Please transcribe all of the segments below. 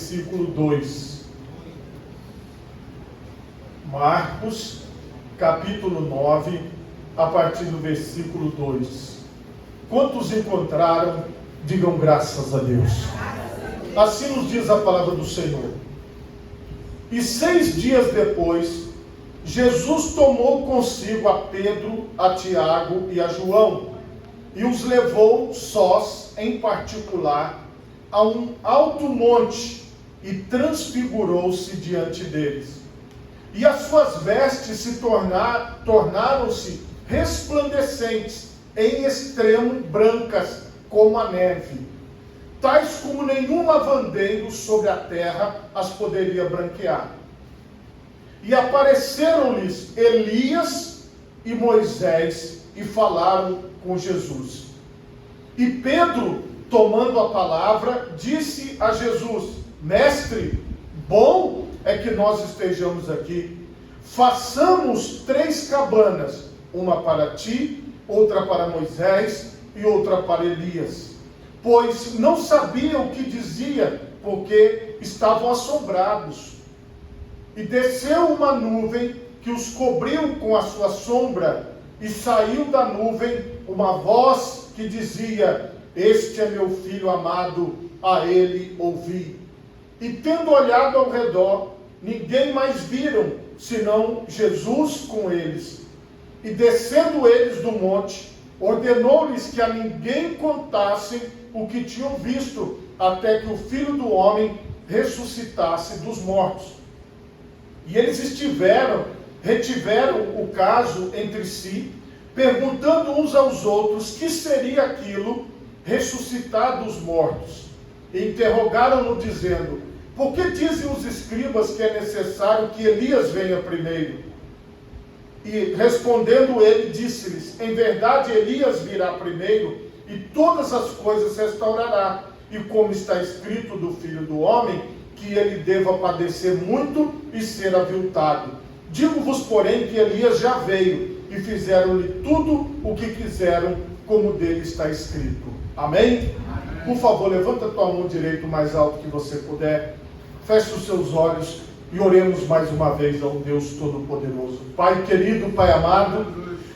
versículo 2. Marcos, capítulo 9, a partir do versículo 2. Quantos encontraram, digam graças a Deus. Assim nos diz a palavra do Senhor. E 6 dias depois, Jesus tomou consigo a Pedro, a Tiago e a João, e os levou sós, em particular, a um alto monte, e transfigurou-se diante deles. E as suas vestes se tornaram-se resplandecentes, em extremo brancas, como a neve, tais como nenhum lavandeiro sobre a terra as poderia branquear. E apareceram-lhes Elias e Moisés, e falaram com Jesus. E Pedro, tomando a palavra, disse a Jesus: Mestre, bom é que nós estejamos aqui. Façamos 3 cabanas, uma para ti, outra para Moisés e outra para Elias. Pois não sabiam o que dizia, porque estavam assombrados. E desceu uma nuvem que os cobriu com a sua sombra, e saiu da nuvem uma voz que dizia: Este é meu filho amado, a ele ouvi. E tendo olhado ao redor, ninguém mais viram, senão Jesus com eles. E descendo eles do monte, ordenou-lhes que a ninguém contassem o que tinham visto, até que o Filho do Homem ressuscitasse dos mortos. E eles retiveram o caso entre si, perguntando uns aos outros que seria aquilo ressuscitar dos mortos. E interrogaram-no dizendo: Por que dizem os escribas que é necessário que Elias venha primeiro? E respondendo ele, disse-lhes: Em verdade Elias virá primeiro, e todas as coisas restaurará. E como está escrito do Filho do Homem, que ele deva padecer muito e ser aviltado. Digo-vos, porém, que Elias já veio, e fizeram-lhe tudo o que quiseram, como dele está escrito. Amém? Por favor, levanta a tua mão direita o mais alto que você puder. Feche os seus olhos e oremos mais uma vez ao Deus Todo-Poderoso. Pai querido, Pai amado,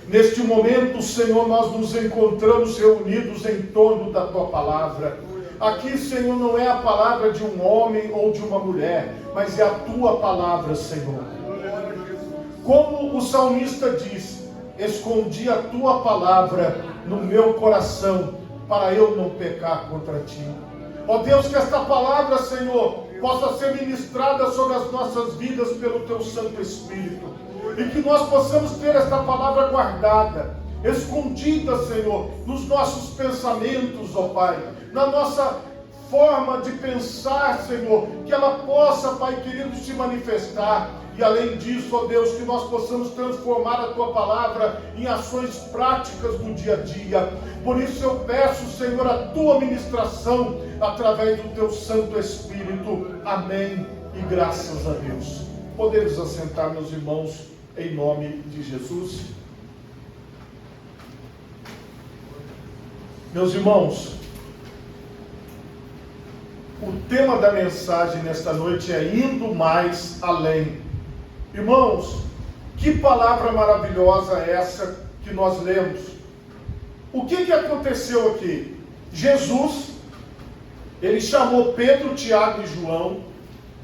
neste momento, Senhor, nós nos encontramos reunidos em torno da tua palavra. Aqui, Senhor, não é a palavra de um homem ou de uma mulher, mas é a tua palavra, Senhor. Como o salmista diz: escondi a tua palavra no meu coração, para eu não pecar contra ti. Ó Deus, que esta palavra, Senhor, possa ser ministrada sobre as nossas vidas pelo teu Santo Espírito, e que nós possamos ter esta palavra guardada, escondida, Senhor, nos nossos pensamentos, ó Pai, na nossa forma de pensar, Senhor, que ela possa, Pai querido, se manifestar. E além disso, ó Deus, que nós possamos transformar a tua palavra em ações práticas do dia a dia. Por isso eu peço, Senhor, a tua ministração através do teu Santo Espírito. Amém e graças a Deus. Podemos assentar, meus irmãos, em nome de Jesus. Meus irmãos, o tema da mensagem nesta noite é indo mais além. Irmãos, que palavra maravilhosa é essa que nós lemos. O que aconteceu aqui? Jesus, ele chamou Pedro, Tiago e João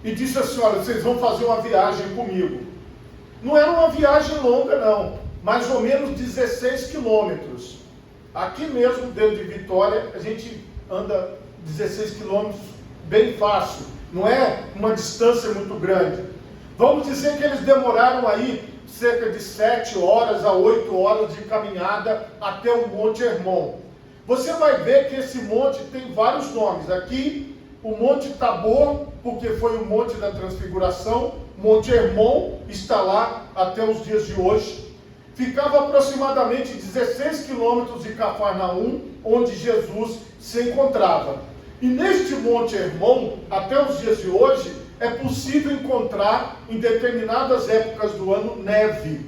e disse assim: olha, vocês vão fazer uma viagem comigo. Não era uma viagem longa não, mais ou menos 16 quilômetros. Aqui mesmo, dentro de Vitória, a gente anda 16 quilômetros bem fácil, não é uma distância muito grande. Vamos dizer que eles demoraram aí cerca de 7 horas a 8 horas de caminhada até o Monte Hermon. Você vai ver que esse monte tem vários nomes. Aqui, o Monte Tabor, porque foi o Monte da Transfiguração. Monte Hermon está lá até os dias de hoje. Ficava aproximadamente 16 quilômetros de Cafarnaum, onde Jesus se encontrava. E neste Monte Hermon, até os dias de hoje, é possível encontrar, em determinadas épocas do ano, neve.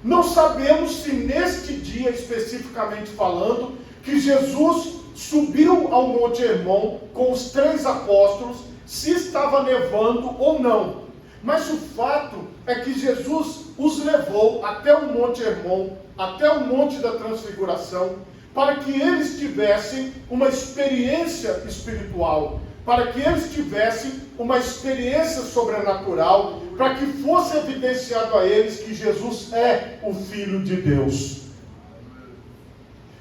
Não sabemos se neste dia, especificamente falando, que Jesus subiu ao Monte Hermon com os 3 apóstolos, se estava nevando ou não. Mas o fato é que Jesus os levou até o Monte Hermon, até o Monte da Transfiguração, para que eles tivessem uma experiência espiritual, para que eles tivessem uma experiência sobrenatural, para que fosse evidenciado a eles que Jesus é o Filho de Deus.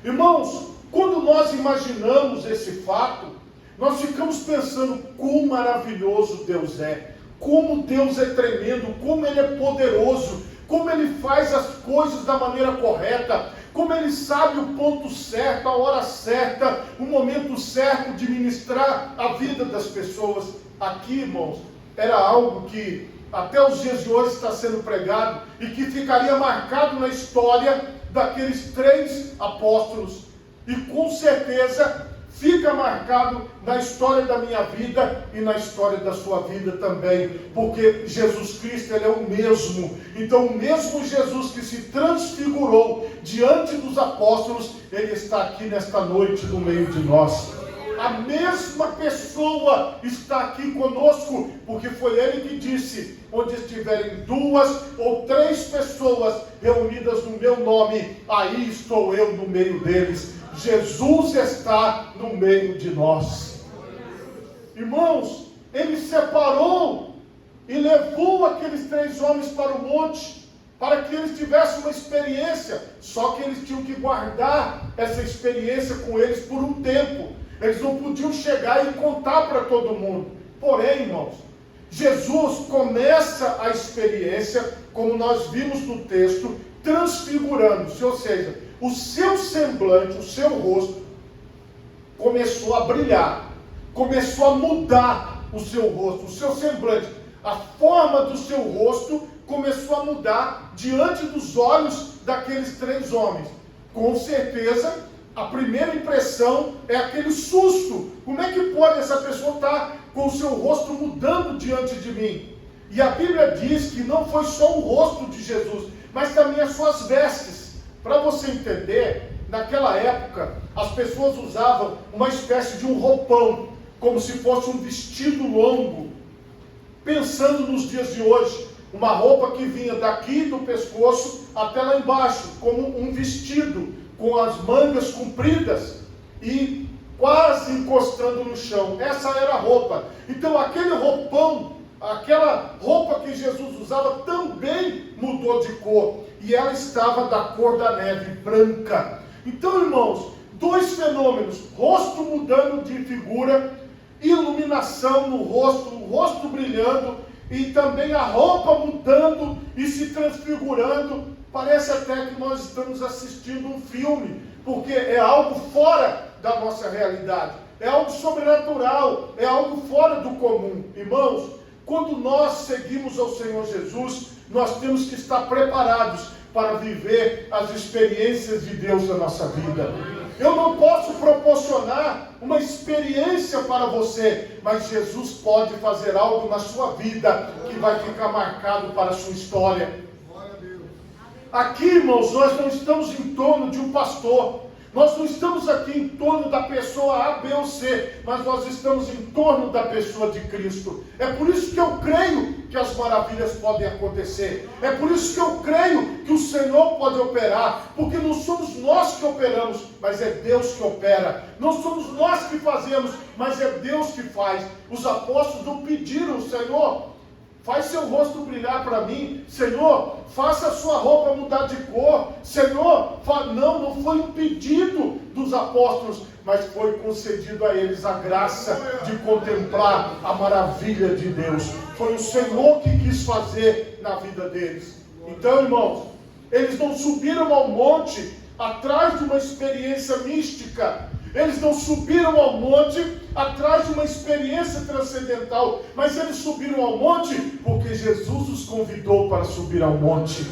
Irmãos, quando nós imaginamos esse fato, nós ficamos pensando quão maravilhoso Deus é, como Deus é tremendo, como Ele é poderoso, como Ele faz as coisas da maneira correta, como Ele sabe o ponto certo, a hora certa, o momento certo de ministrar a vida das pessoas. Aqui, irmãos, era algo que até os dias de hoje está sendo pregado e que ficaria marcado na história daqueles 3 apóstolos. E com certeza fica marcado na história da minha vida e na história da sua vida também, porque Jesus Cristo, Ele é o mesmo. Então o mesmo Jesus que se transfigurou diante dos apóstolos, Ele está aqui nesta noite no meio de nós. A mesma pessoa está aqui conosco, porque foi Ele que disse: onde estiverem 2 ou 3 pessoas reunidas no meu nome, aí estou eu no meio deles. Jesus está no meio de nós. Irmãos, Ele separou e levou aqueles 3 homens para o monte, para que eles tivessem uma experiência, só que eles tinham que guardar essa experiência com eles por um tempo. Eles não podiam chegar e contar para todo mundo. Porém, irmãos, Jesus começa a experiência, como nós vimos no texto, transfigurando-se, ou seja, o seu semblante, o seu rosto, começou a brilhar, começou a mudar o seu rosto, o seu semblante, a forma do seu rosto começou a mudar diante dos olhos daqueles 3 homens. Com certeza, a primeira impressão é aquele susto. Como é que pode essa pessoa estar com o seu rosto mudando diante de mim? E a Bíblia diz que não foi só o rosto de Jesus, mas também as suas vestes. Para você entender, naquela época, as pessoas usavam uma espécie de um roupão, como se fosse um vestido longo. Pensando nos dias de hoje, uma roupa que vinha daqui do pescoço até lá embaixo, como um vestido, com as mangas compridas e quase encostando no chão. Essa era a roupa. Então aquele roupão, aquela roupa que Jesus usava também mudou de cor. E ela estava da cor da neve, branca. Então, irmãos, 2 fenômenos: rosto mudando de figura, iluminação no rosto, o rosto brilhando, e também a roupa mudando e se transfigurando. Parece até que nós estamos assistindo um filme, porque é algo fora da nossa realidade, é algo sobrenatural, é algo fora do comum. Irmãos, quando nós seguimos ao Senhor Jesus, nós temos que estar preparados para viver as experiências de Deus na nossa vida. Eu não posso proporcionar uma experiência para você, mas Jesus pode fazer algo na sua vida que vai ficar marcado para a sua história. Aqui, irmãos, nós não estamos em torno de um pastor. Nós não estamos aqui em torno da pessoa A, B ou C, mas nós estamos em torno da pessoa de Cristo. É por isso que eu creio que as maravilhas podem acontecer. É por isso que eu creio que o Senhor pode operar, porque não somos nós que operamos, mas é Deus que opera. Não somos nós que fazemos, mas é Deus que faz. Os apóstolos não pediram: Senhor, faz seu rosto brilhar para mim. Senhor, faça a sua roupa mudar de cor. Senhor, não foi um pedido dos apóstolos, mas foi concedido a eles a graça de contemplar a maravilha de Deus. Foi o Senhor que quis fazer na vida deles. Então, irmãos, eles não subiram ao monte atrás de uma experiência mística. Eles não subiram ao monte atrás de uma experiência transcendental, mas eles subiram ao monte porque Jesus os convidou para subir ao monte.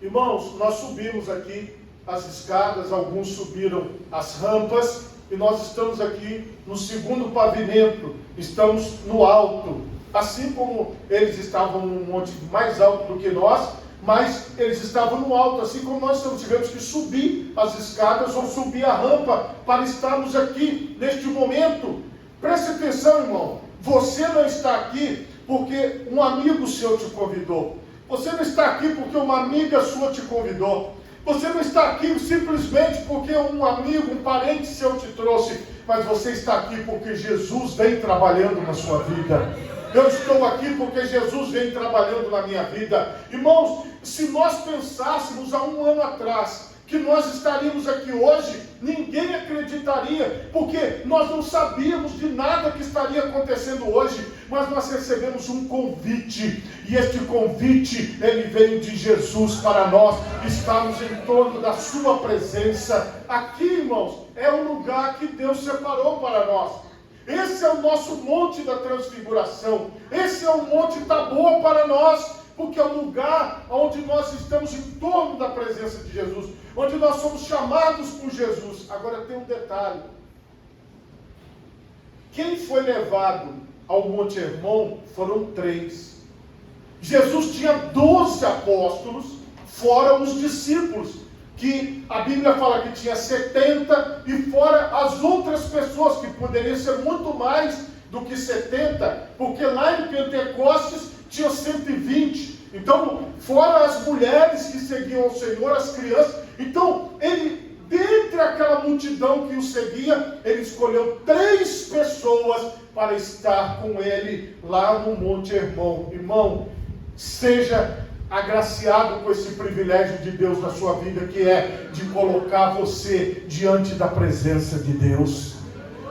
Irmãos, nós subimos aqui as escadas, alguns subiram as rampas, e nós estamos aqui no segundo pavimento, estamos no alto. Assim como eles estavam num monte mais alto do que nós, mas eles estavam no alto, assim como nós tivemos que subir as escadas ou subir a rampa para estarmos aqui neste momento. Preste atenção, irmão. Você não está aqui porque um amigo seu te convidou. Você não está aqui porque uma amiga sua te convidou. Você não está aqui simplesmente porque um amigo, um parente seu te trouxe. Mas você está aqui porque Jesus vem trabalhando na sua vida. Eu estou aqui porque Jesus vem trabalhando na minha vida. Irmãos, se nós pensássemos há um ano atrás que nós estaríamos aqui hoje, ninguém acreditaria, porque nós não sabíamos de nada que estaria acontecendo hoje, mas nós recebemos um convite, e este convite, ele veio de Jesus para nós, estarmos em torno da sua presença. Aqui, irmãos, é o lugar que Deus separou para nós. Esse é o nosso monte da transfiguração, esse é o monte Tabor para nós, porque é o lugar onde nós estamos em torno da presença de Jesus, onde nós somos chamados por Jesus. Agora tem um detalhe: quem foi levado ao Monte Hermon foram 3. Jesus tinha 12 apóstolos, fora os discípulos, que a Bíblia fala que tinha 70, e fora as outras pessoas, que poderiam ser muito mais do que 70, porque lá em Pentecostes tinha 120, então, fora as mulheres que seguiam o Senhor, as crianças. Então, ele, dentre aquela multidão que o seguia, ele escolheu 3 pessoas para estar com ele lá no Monte Hermon. Irmão, seja agraciado com esse privilégio de Deus na sua vida, que é de colocar você diante da presença de Deus.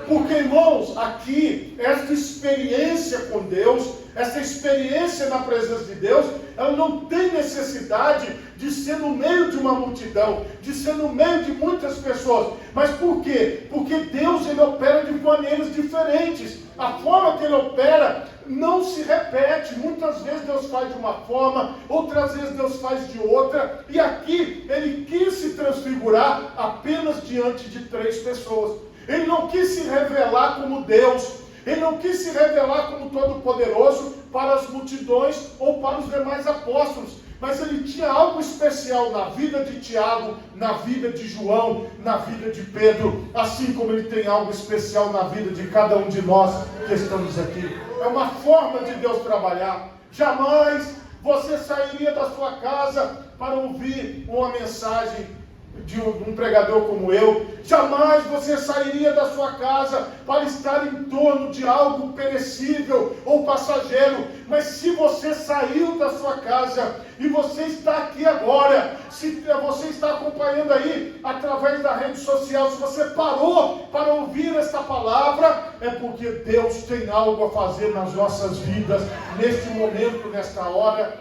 Porque, irmãos, aqui, esta experiência com Deus, essa experiência na presença de Deus, ela não tem necessidade de ser no meio de uma multidão, de ser no meio de muitas pessoas. Mas por quê? Porque Deus, ele opera de maneiras diferentes. A forma que ele opera não se repete. Muitas vezes Deus faz de uma forma, outras vezes Deus faz de outra. E aqui, ele quis se transfigurar apenas diante de 3 pessoas. Ele não quis se revelar como Deus, ele não quis se revelar como Todo-Poderoso para as multidões ou para os demais apóstolos, mas ele tinha algo especial na vida de Tiago, na vida de João, na vida de Pedro, assim como ele tem algo especial na vida de cada um de nós que estamos aqui. É uma forma de Deus trabalhar. Jamais você sairia da sua casa para ouvir uma mensagem de um pregador como eu. Jamais você sairia da sua casa para estar em torno de algo perecível ou passageiro. Mas se você saiu da sua casa e você está aqui agora, se você está acompanhando aí através da rede social, se você parou para ouvir esta palavra, é porque Deus tem algo a fazer nas nossas vidas, neste momento, nesta hora.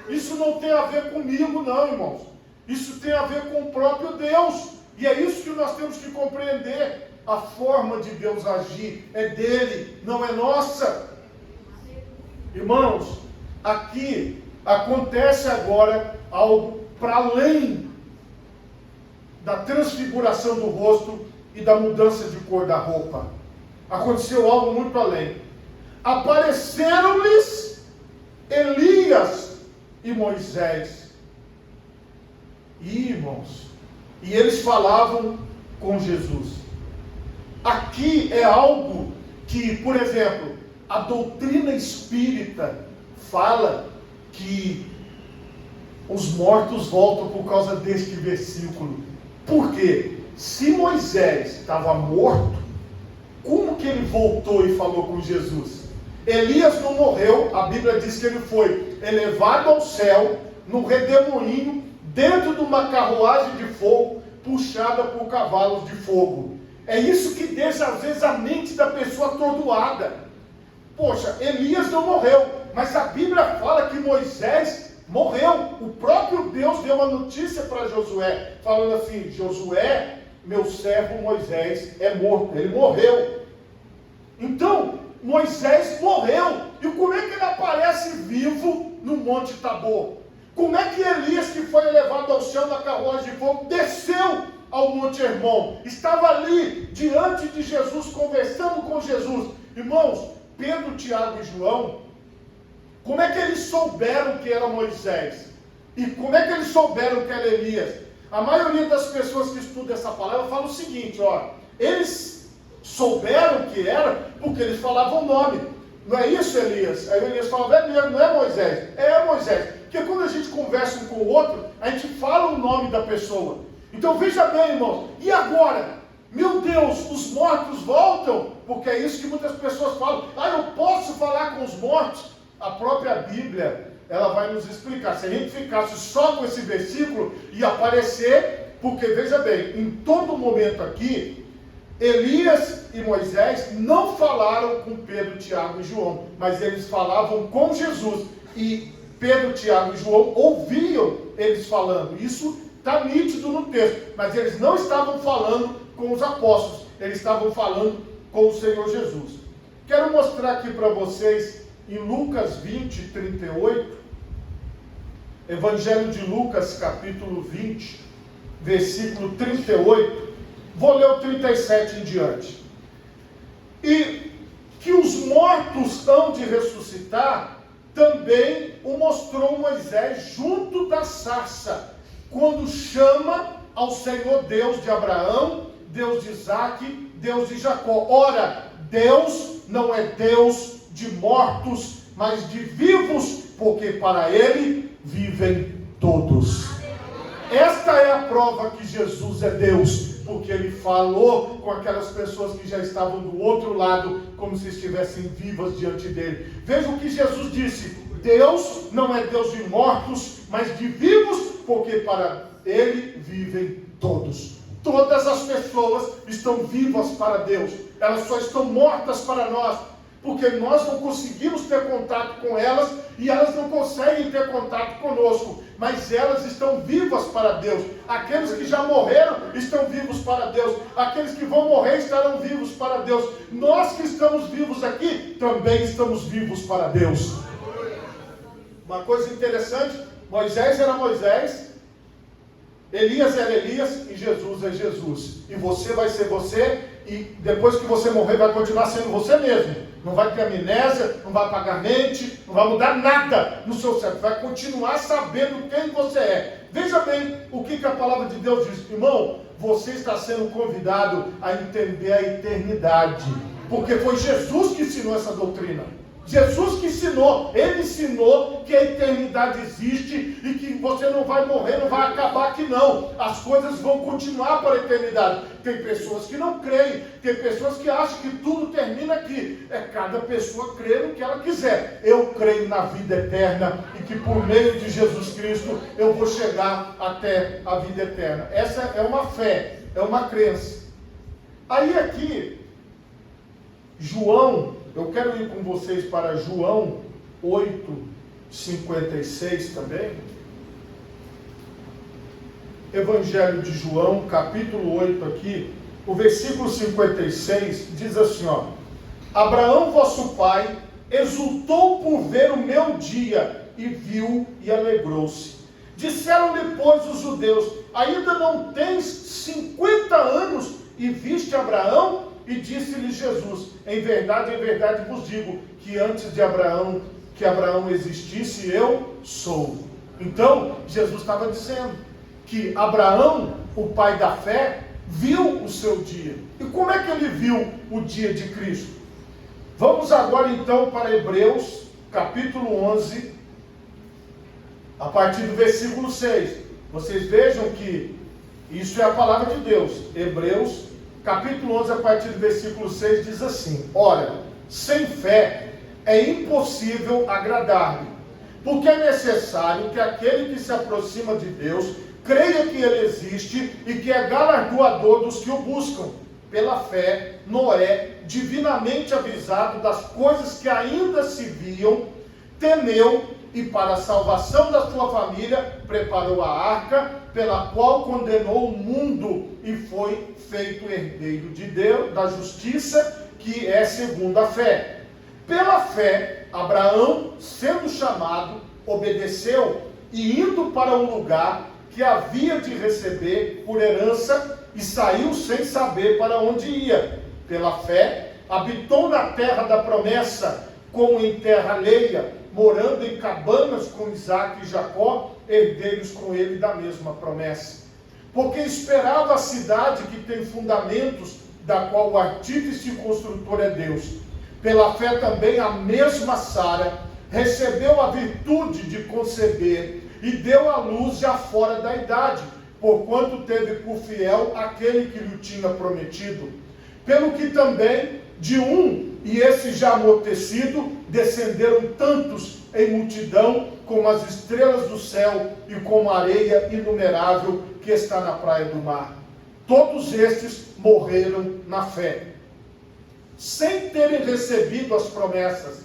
Isso não tem a ver comigo, não, irmãos. Isso tem a ver com o próprio Deus. E é isso que nós temos que compreender. A forma de Deus agir é dele, não é nossa. Irmãos, aqui acontece agora algo para além da transfiguração do rosto e da mudança de cor da roupa. Aconteceu algo muito além. Apareceram-lhes Elias e Moisés. E, irmãos, e eles falavam com Jesus. Aqui é algo que, por exemplo, a doutrina espírita fala que os mortos voltam por causa deste versículo. Por quê? Se Moisés estava morto, como que ele voltou e falou com Jesus? Elias não morreu, a Bíblia diz que ele foi elevado ao céu, no redemoinho, dentro de uma carruagem de fogo, puxada por cavalos de fogo. É isso que deixa às vezes a mente da pessoa atordoada. Poxa, Elias não morreu, mas a Bíblia fala que Moisés morreu. O próprio Deus deu uma notícia para Josué, falando assim: Josué, meu servo Moisés é morto, ele morreu. Então, Moisés morreu. E como é que ele aparece vivo no Monte Tabor? Como é que Elias, que foi elevado ao céu na carruagem de fogo, desceu ao Monte Hermon? Estava ali, diante de Jesus, conversando com Jesus. Irmãos, Pedro, Tiago e João, como é que eles souberam que era Moisés? E como é que eles souberam que era Elias? A maioria das pessoas que estudam essa palavra fala o seguinte, ó, eles souberam que era porque eles falavam o nome. Não é isso, Elias? Aí Elias falava, não é Moisés, é Moisés. Porque quando a gente conversa um com o outro, a gente fala o nome da pessoa. Então veja bem, irmãos, e agora? Meu Deus, os mortos voltam? Porque é isso que muitas pessoas falam. Eu posso falar com os mortos? A própria Bíblia, ela vai nos explicar. Se a gente ficasse só com esse versículo, ia aparecer, porque veja bem, em todo momento aqui, Elias e Moisés não falaram com Pedro, Tiago e João, mas eles falavam com Jesus. E Pedro, Tiago e João ouviam eles falando. Isso está nítido no texto. Mas eles não estavam falando com os apóstolos. Eles estavam falando com o Senhor Jesus. Quero mostrar aqui para vocês, em Lucas 20, 38, Evangelho de Lucas, capítulo 20, versículo 38. Vou ler o 37 em diante. E que os mortos hão de ressuscitar, também o mostrou Moisés junto da sarça, quando chama ao Senhor Deus de Abraão, Deus de Isaque, Deus de Jacó. Ora, Deus não é Deus de mortos, mas de vivos, porque para Ele vivem todos. Esta é a prova que Jesus é Deus, porque Ele falou com aquelas pessoas que já estavam do outro lado, como se estivessem vivas diante dele. Veja o que Jesus disse: Deus não é Deus de mortos, mas de vivos, porque para Ele vivem todos. Todas as pessoas estão vivas para Deus, elas só estão mortas para nós, porque nós não conseguimos ter contato com elas e elas não conseguem ter contato conosco, mas elas estão vivas para Deus. Aqueles que já morreram estão vivos para Deus, aqueles que vão morrer estarão vivos para Deus. Nós que estamos vivos aqui também estamos vivos para Deus. Uma coisa interessante: Moisés era Moisés, Elias era Elias e Jesus é Jesus. E você vai ser você, e depois que você morrer vai continuar sendo você mesmo. Não vai ter amnésia, não vai apagar mente, não vai mudar nada no seu cérebro. Vai continuar sabendo quem você é. Veja bem o que a palavra de Deus diz. Irmão, você está sendo convidado a entender a eternidade. Porque foi Jesus que ensinou essa doutrina. Jesus que ensinou, Ele ensinou que a eternidade existe e que você não vai morrer, não vai acabar aqui não. As coisas vão continuar para a eternidade. Tem pessoas que não creem, tem pessoas que acham que tudo termina aqui. Cada pessoa crê no que ela quiser. Eu creio na vida eterna e que por meio de Jesus Cristo eu vou chegar até a vida eterna. Essa é uma fé, é uma crença. Aí aqui, João, eu quero ir com vocês para João 8:56 também. Evangelho de João, capítulo 8 aqui, o versículo 56 diz assim, Abraão, vosso pai, exultou por ver o meu dia, e viu e alegrou-se. Disseram-lhe, pois, os judeus, ainda não tens 50 anos e viste Abraão? E disse-lhe Jesus, em verdade vos digo, que antes de Abraão, que Abraão existisse, eu sou. Então, Jesus estava dizendo que Abraão, o pai da fé, viu o seu dia. E como é que ele viu o dia de Cristo? Vamos agora então para Hebreus, capítulo 11, a partir do versículo 6. Vocês vejam que isso é a palavra de Deus. Hebreus, capítulo 11, a partir do versículo 6, diz assim: Ora, sem fé é impossível agradar-lhe, porque é necessário que aquele que se aproxima de Deus creia que Ele existe e que é galardoador dos que o buscam. Pela fé, Noé, divinamente avisado das coisas que ainda se viam, temeu e para a salvação da sua família preparou a arca, pela qual condenou o mundo e foi feito herdeiro de Deus, da justiça, que é segundo a fé. Pela fé, Abraão, sendo chamado, obedeceu e indo para um lugar que havia de receber por herança, e saiu sem saber para onde ia. Pela fé, habitou na terra da promessa, como em terra alheia, morando em cabanas com Isaque e Jacó, herdeiros com ele da mesma promessa. Porque esperava a cidade que tem fundamentos, da qual o artífice e construtor é Deus. Pela fé também a mesma Sara recebeu a virtude de conceber e deu à luz já fora da idade, porquanto teve por fiel aquele que lhe tinha prometido. Pelo que também de um, e esse já amortecido, descenderam tantos em multidão como as estrelas do céu e como a areia inumerável que está na praia do mar. Todos estes morreram na fé, sem terem recebido as promessas,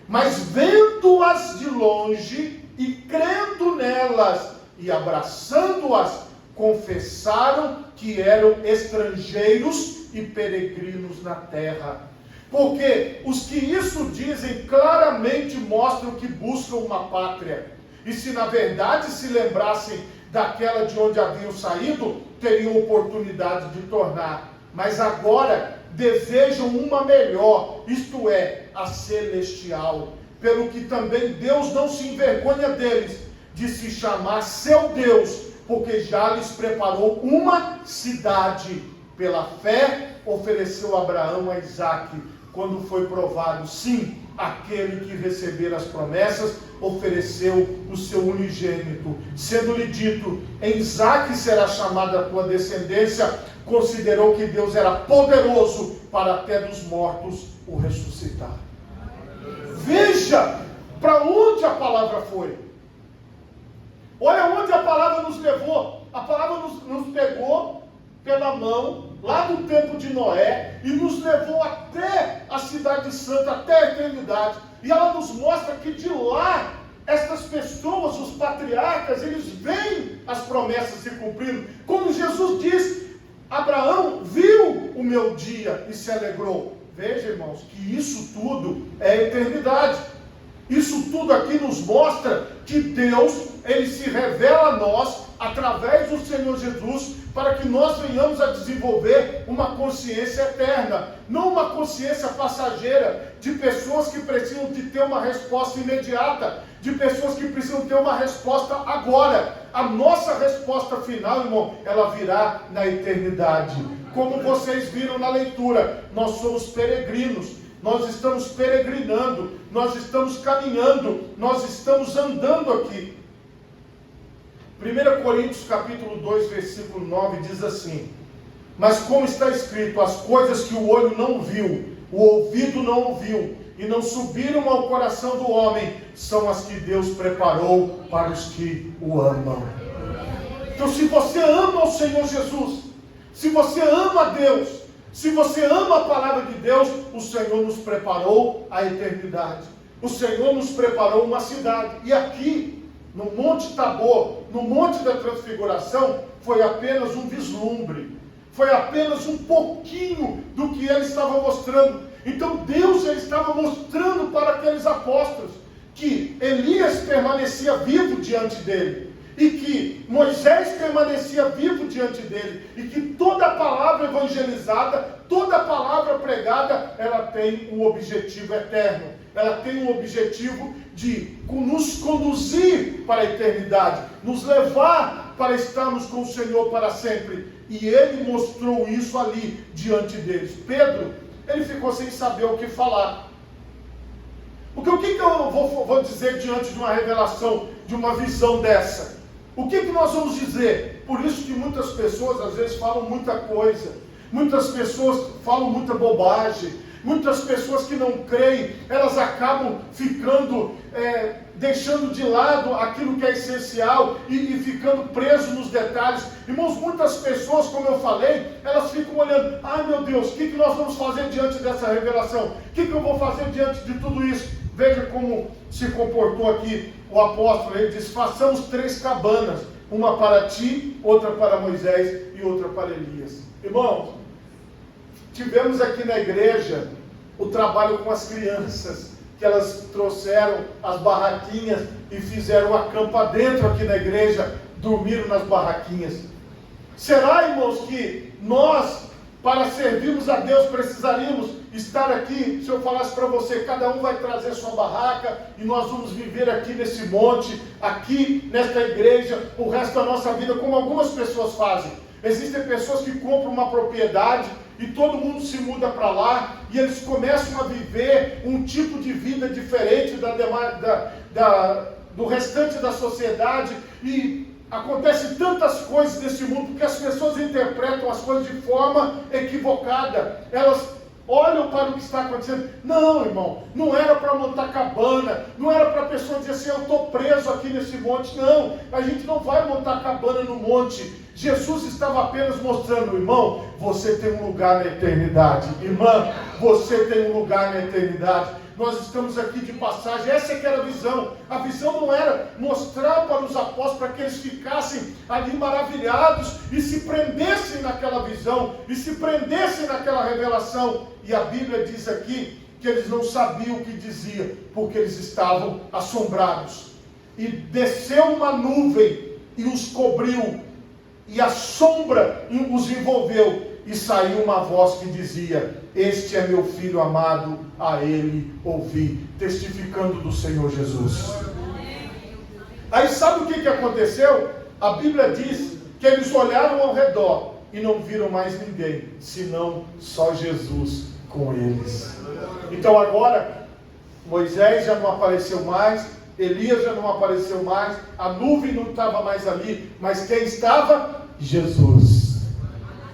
mas vendo-as de longe e crendo nelas e abraçando-as, confessaram que eram estrangeiros e peregrinos na terra. Porque os que isso dizem claramente mostram que buscam uma pátria. E se na verdade se lembrassem daquela de onde haviam saído, teriam oportunidade de tornar. Mas agora desejam uma melhor, isto é, a celestial. Pelo que também Deus não se envergonha deles, de se chamar seu Deus, porque já lhes preparou uma cidade. Pela fé ofereceu Abraão a Isaque, quando foi provado, sim, aquele que recebera as promessas, ofereceu o seu unigênito. Sendo-lhe dito, em Isaque será chamada a tua descendência, considerou que Deus era poderoso para até dos mortos o ressuscitar. Veja para onde a palavra foi. Olha onde a palavra nos levou. A palavra nos pegou pela mão, lá do tempo de Noé, e nos levou até a cidade santa, até a eternidade. E ela nos mostra que de lá, estas pessoas, os patriarcas, eles veem as promessas se cumprindo. Como Jesus diz, Abraão viu o meu dia e se alegrou. Veja, irmãos, que isso tudo é eternidade. Isso tudo aqui nos mostra que Deus, Ele se revela a nós através do Senhor Jesus, para que nós venhamos a desenvolver uma consciência eterna, não uma consciência passageira, de pessoas que precisam de ter uma resposta imediata, de pessoas que precisam ter uma resposta agora. A nossa resposta final, irmão, ela virá na eternidade. Como vocês viram na leitura, nós somos peregrinos, nós estamos peregrinando, nós estamos caminhando, nós estamos andando aqui. 1 Coríntios capítulo 2, versículo 9 diz assim: mas como está escrito, as coisas que o olho não viu, o ouvido não ouviu, e não subiram ao coração do homem, são as que Deus preparou para os que o amam. Então, se você ama o Senhor Jesus, se você ama a Deus, se você ama a palavra de Deus, o Senhor nos preparou a eternidade. O Senhor nos preparou uma cidade. E aqui, no Monte Tabor, no Monte da Transfiguração, foi apenas um vislumbre. Foi apenas um pouquinho do que ele estava mostrando. Então Deus ele estava mostrando para aqueles apóstolos que Elias permanecia vivo diante dele, e que Moisés permanecia vivo diante dele, e que toda palavra evangelizada, toda palavra pregada, ela tem um objetivo eterno. Ela tem um objetivo de nos conduzir para a eternidade, nos levar para estarmos com o Senhor para sempre. E ele mostrou isso ali diante deles. Pedro, ele ficou sem saber o que falar. Porque o que eu vou dizer diante de uma revelação, de uma visão dessa? O que nós vamos dizer? Por isso que muitas pessoas às vezes falam muita coisa, muitas pessoas falam muita bobagem. Muitas pessoas que não creem, elas acabam ficando, deixando de lado aquilo que é essencial e ficando presos nos detalhes. Irmãos, muitas pessoas, como eu falei, elas ficam olhando: ai meu Deus, o que nós vamos fazer diante dessa revelação? O que eu vou fazer diante de tudo isso? Veja como se comportou aqui o apóstolo. Ele diz: façamos 3 cabanas, uma para ti, outra para Moisés e outra para Elias. Irmãos, tivemos aqui na igreja o trabalho com as crianças, que elas trouxeram as barraquinhas e fizeram a campa dentro aqui na igreja, dormiram nas barraquinhas. Será, irmãos, que nós, para servirmos a Deus, precisaríamos estar aqui? Se eu falasse para você, cada um vai trazer sua barraca e nós vamos viver aqui nesse monte, aqui nesta igreja, o resto da nossa vida, como algumas pessoas fazem. Existem pessoas que compram uma propriedade e todo mundo se muda para lá, e eles começam a viver um tipo de vida diferente do restante da sociedade, e acontece tantas coisas nesse mundo, porque as pessoas interpretam as coisas de forma equivocada. Elas olham para o que está acontecendo. Não, irmão, não era para montar cabana, não era para a pessoa dizer assim, eu estou preso aqui nesse monte. Não, a gente não vai montar cabana no monte. Jesus estava apenas mostrando, irmão, você tem um lugar na eternidade. Irmã, você tem um lugar na eternidade. Nós estamos aqui de passagem, essa é que era a visão. A visão não era mostrar para os apóstolos, para que eles ficassem ali maravilhados e se prendessem naquela visão, e se prendessem naquela revelação. E a Bíblia diz aqui que eles não sabiam o que dizia, porque eles estavam assombrados. E desceu uma nuvem e os cobriu, e a sombra os envolveu, e saiu uma voz que dizia: este é meu filho amado, a ele ouvi, testificando do Senhor Jesus. Aí sabe o que aconteceu? A Bíblia diz que eles olharam ao redor e não viram mais ninguém, senão só Jesus com eles. Então agora, Moisés já não apareceu mais, Elias já não apareceu mais, a nuvem não estava mais ali, mas quem estava? Jesus.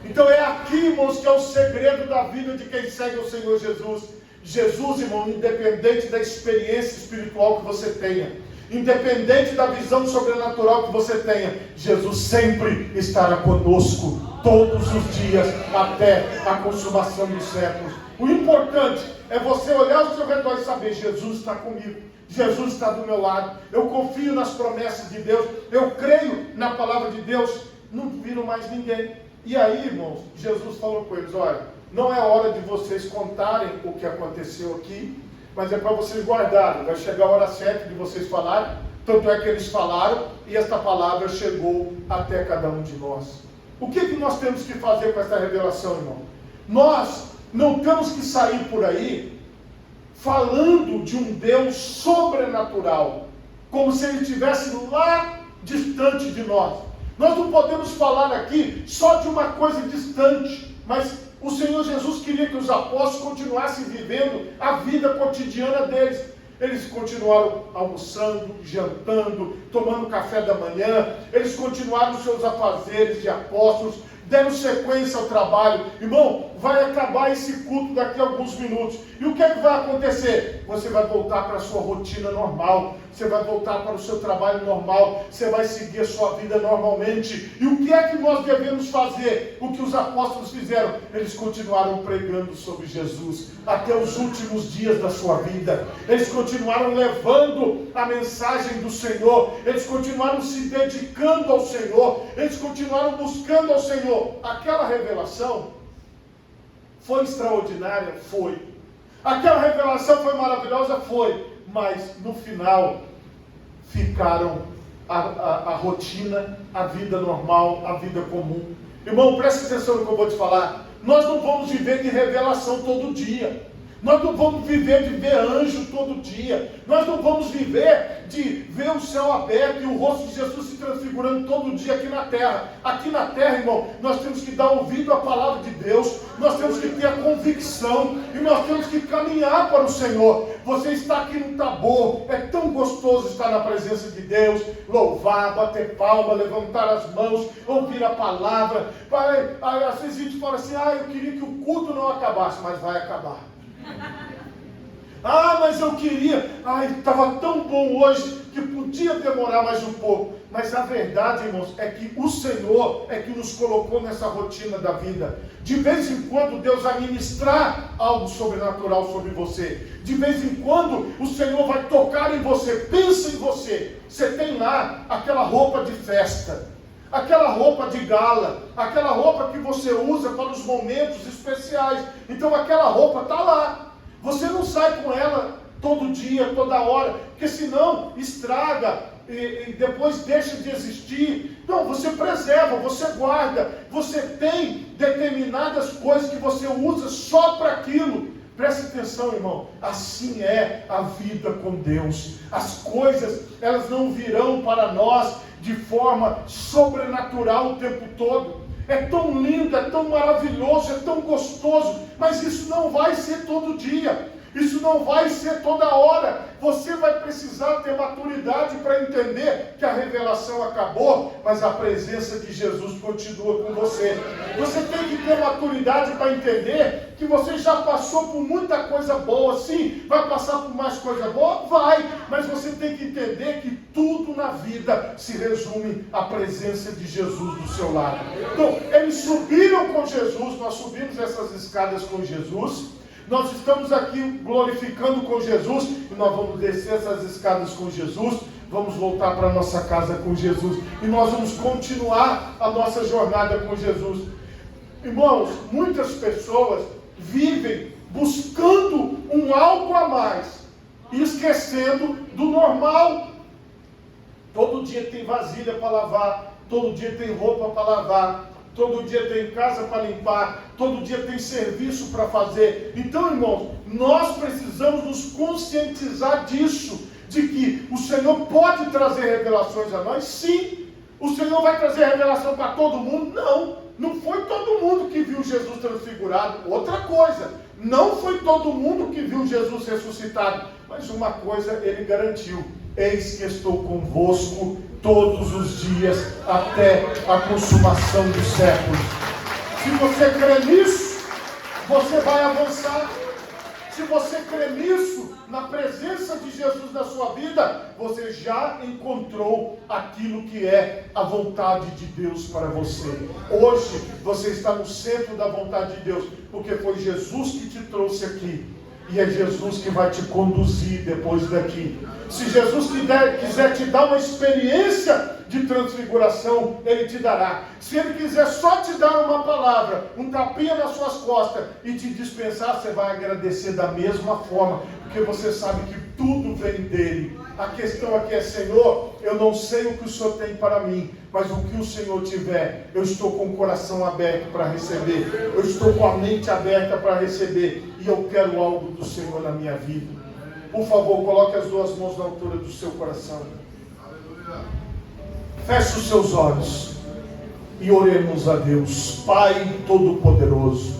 Então é aqui, irmãos, que é o segredo da vida de quem segue o Senhor Jesus. Jesus, irmão, independente da experiência espiritual que você tenha, independente da visão sobrenatural que você tenha, Jesus sempre estará conosco, todos os dias, até a consumação dos séculos. O importante é você olhar ao seu redor e saber: Jesus está comigo, Jesus está do meu lado, eu confio nas promessas de Deus, eu creio na palavra de Deus. Não viram mais ninguém. E aí, irmãos, Jesus falou com eles: olha, não é hora de vocês contarem o que aconteceu aqui, mas é para vocês guardarem. Vai chegar a hora certa de vocês falarem. Tanto é que eles falaram, e esta palavra chegou até cada um de nós. O que nós temos que fazer com essa revelação, irmão? Nós não temos que sair por aí falando de um Deus sobrenatural, como se ele estivesse lá distante de nós. Nós não podemos falar aqui só de uma coisa distante, mas o Senhor Jesus queria que os apóstolos continuassem vivendo a vida cotidiana deles. Eles continuaram almoçando, jantando, tomando café da manhã, eles continuaram os seus afazeres de apóstolos, deram sequência ao trabalho. Irmão, vai acabar esse culto daqui a alguns minutos. E o que é que vai acontecer? Você vai voltar para a sua rotina normal. Você vai voltar para o seu trabalho normal. Você vai seguir a sua vida normalmente. E o que é que nós devemos fazer? O que os apóstolos fizeram? Eles continuaram pregando sobre Jesus até os últimos dias da sua vida. Eles continuaram levando a mensagem do Senhor. Eles continuaram se dedicando ao Senhor. Eles continuaram buscando ao Senhor. Aquela revelação foi extraordinária? Foi. Aquela revelação foi maravilhosa? Foi. Mas no final ficaram a rotina, a vida normal, a vida comum. Irmão, preste atenção no que eu vou te falar. Nós não vamos viver de revelação todo dia. Nós não vamos viver de ver anjo todo dia. Nós não vamos viver de ver o céu aberto e o rosto de Jesus se transfigurando todo dia aqui na terra. Aqui na terra, irmão, nós temos que dar ouvido à palavra de Deus. Nós temos que ter a convicção. E nós temos que caminhar para o Senhor. Você está aqui no Tabor. É tão gostoso estar na presença de Deus. Louvar, bater palma, levantar as mãos, ouvir a palavra. Às vezes a gente fala assim: eu queria que o culto não acabasse. Mas vai acabar. Mas eu queria, estava tão bom hoje que podia demorar mais um pouco. Mas a verdade, irmãos, é que o Senhor é que nos colocou nessa rotina da vida. De vez em quando Deus vai ministrar algo sobrenatural sobre você. De vez em quando o Senhor vai tocar em você. Pensa em você. Você tem lá aquela roupa de festa, aquela roupa de gala, aquela roupa que você usa para os momentos especiais. Então aquela roupa está lá. Você não sai com ela todo dia, toda hora, porque senão estraga e depois deixa de existir. Não, você preserva, você guarda. Você tem determinadas coisas que você usa só para aquilo. Preste atenção, irmão. Assim é a vida com Deus. As coisas, elas não virão para nós de forma sobrenatural o tempo todo. é tão lindo, é tão maravilhoso, é tão gostoso, mas isso não vai ser todo dia. Isso não vai ser toda hora. Você vai precisar ter maturidade para entender que a revelação acabou, mas a presença de Jesus continua com você. Você tem que ter maturidade para entender que você já passou por muita coisa boa. Sim, vai passar por mais coisa boa? Vai. Mas você tem que entender que tudo na vida se resume à presença de Jesus do seu lado. Então, eles subiram com Jesus, nós subimos essas escadas com Jesus. Nós estamos aqui glorificando com Jesus e nós vamos descer essas escadas com Jesus, vamos voltar para a nossa casa com Jesus e nós vamos continuar a nossa jornada com Jesus. Irmãos, muitas pessoas vivem buscando um algo a mais e esquecendo do normal. Todo dia tem vasilha para lavar, todo dia tem roupa para lavar, todo dia tem casa para limpar, todo dia tem serviço para fazer. Então, irmãos, nós precisamos nos conscientizar disso, de que o Senhor pode trazer revelações a nós, sim. O Senhor vai trazer revelação para todo mundo? Não. Não foi todo mundo que viu Jesus transfigurado. Outra coisa, não foi todo mundo que viu Jesus ressuscitado. Mas uma coisa ele garantiu: eis que estou convosco todos os dias até a consumação dos séculos. Se você crê nisso, você vai avançar. Se você crê nisso, na presença de Jesus na sua vida, você já encontrou aquilo que é a vontade de Deus para você. Hoje você está no centro da vontade de Deus, porque foi Jesus que te trouxe aqui. E é Jesus que vai te conduzir depois daqui. Se Jesus quiser te dar uma experiência de transfiguração, Ele te dará. Se Ele quiser só te dar uma palavra, um tapinha nas suas costas e te dispensar, você vai agradecer da mesma forma, porque você sabe que tudo vem dEle. A questão aqui é: Senhor, eu não sei o que o Senhor tem para mim, mas o que o Senhor tiver, eu estou com o coração aberto para receber, eu estou com a mente aberta para receber, e eu quero algo do Senhor na minha vida. Por favor, coloque as duas mãos na altura do seu coração. Feche os seus olhos e oremos a Deus. Pai Todo-Poderoso,